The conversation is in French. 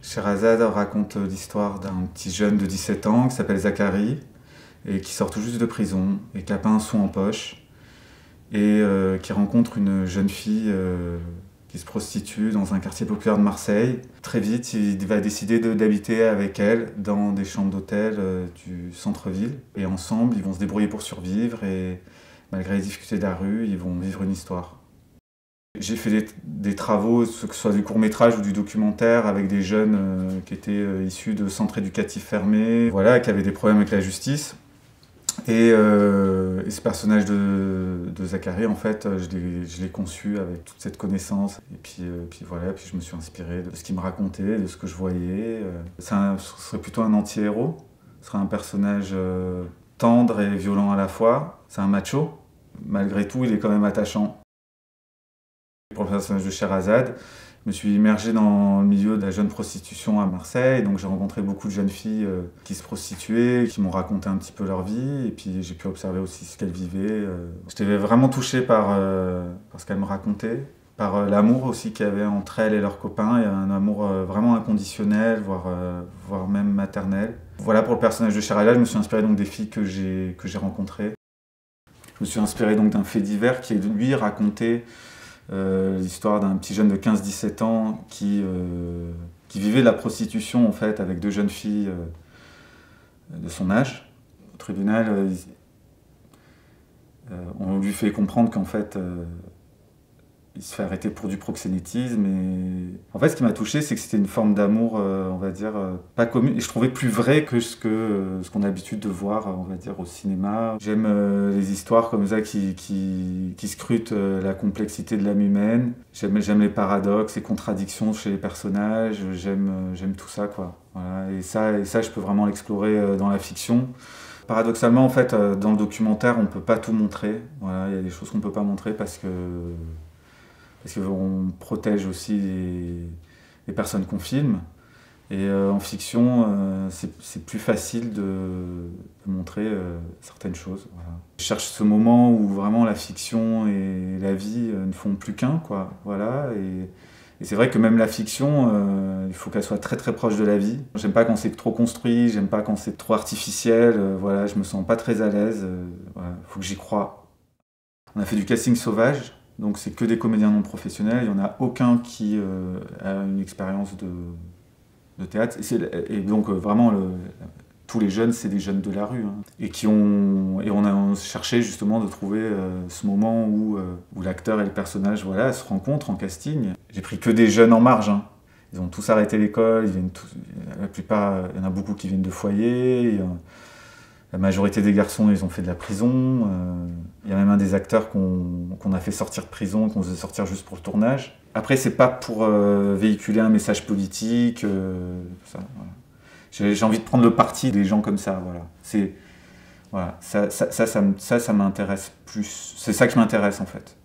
Sherazade raconte l'histoire d'un petit jeune de 17 ans qui s'appelle Zachary et qui sort tout juste de prison et qui n'a pas un sou en poche et qui rencontre une jeune fille qui se prostitue dans un quartier populaire de Marseille. Très vite, il va décider d'habiter avec elle dans des chambres d'hôtel du centre-ville. Et ensemble, ils vont se débrouiller pour survivre et malgré les difficultés de la rue, ils vont vivre une histoire. J'ai fait des travaux, que ce soit du court-métrage ou du documentaire, avec des jeunes qui étaient issus de centres éducatifs fermés, voilà, qui avaient des problèmes avec la justice. Et ce personnage de Zachary, en fait, je l'ai conçu avec toute cette connaissance. Et puis voilà, puis je me suis inspiré de ce qu'il me racontait, de ce que je voyais. Ce serait plutôt un anti-héros. Ce serait un personnage tendre et violent à la fois. C'est un macho. Malgré tout, il est quand même attachant. Pour le personnage de Sherazade, je me suis immergé dans le milieu de la jeune prostitution à Marseille, donc j'ai rencontré beaucoup de jeunes filles qui se prostituaient, qui m'ont raconté un petit peu leur vie, et puis j'ai pu observer aussi ce qu'elles vivaient. J'étais vraiment touché par ce qu'elles me racontaient, par l'amour aussi qu'il y avait entre elles et leurs copains. Il y avait un amour vraiment inconditionnel, voire même maternel. Voilà, pour le personnage de Sherazade, je me suis inspiré donc des filles que j'ai rencontrées. Je me suis inspiré donc d'un fait divers qui, lui, racontait l'histoire d'un petit jeune de 15-17 ans qui vivait de la prostitution en fait, avec deux jeunes filles de son âge. Au tribunal, on lui fait comprendre qu'en fait, il se fait arrêter pour du proxénétisme. Et en fait, ce qui m'a touché, c'est que c'était une forme d'amour, on va dire, pas commune. Et je trouvais plus vrai que ce qu'on a l'habitude de voir, on va dire, au cinéma. J'aime les histoires comme ça qui scrutent la complexité de l'âme humaine. J'aime les paradoxes, les contradictions chez les personnages. J'aime tout ça, quoi. Voilà. Et ça, je peux vraiment l'explorer dans la fiction. Paradoxalement, en fait, dans le documentaire, on ne peut pas tout montrer. Voilà, il y a des choses qu'on ne peut pas montrer parce qu'on protège aussi les personnes qu'on filme. Et en fiction, c'est plus facile de montrer certaines choses. Voilà. Je cherche ce moment où vraiment la fiction et la vie ne font plus qu'un, quoi. Voilà. Et c'est vrai que même la fiction, il faut qu'elle soit très très proche de la vie. J'aime pas quand c'est trop construit, j'aime pas quand c'est trop artificiel. Voilà, je me sens pas très à l'aise. Voilà, faut que j'y croie. On a fait du casting sauvage. Donc c'est que des comédiens non professionnels, il n'y en a aucun qui a une expérience de théâtre. Et donc vraiment, tous les jeunes, c'est des jeunes de la rue. Hein, et on a cherché justement de trouver ce moment où l'acteur et le personnage voilà, se rencontrent en casting. J'ai pris que des jeunes en marge. Hein. Ils ont tous arrêté l'école, la plupart, il y en a beaucoup qui viennent de foyers. La majorité des garçons, ils ont fait de la prison. Il y a même un des acteurs qu'on a fait sortir de prison, qu'on faisait sortir juste pour le tournage. Après, c'est pas pour véhiculer un message politique. Ça, voilà. J'ai envie de prendre le parti des gens comme ça. Voilà. Ça m'intéresse plus. C'est ça qui m'intéresse en fait.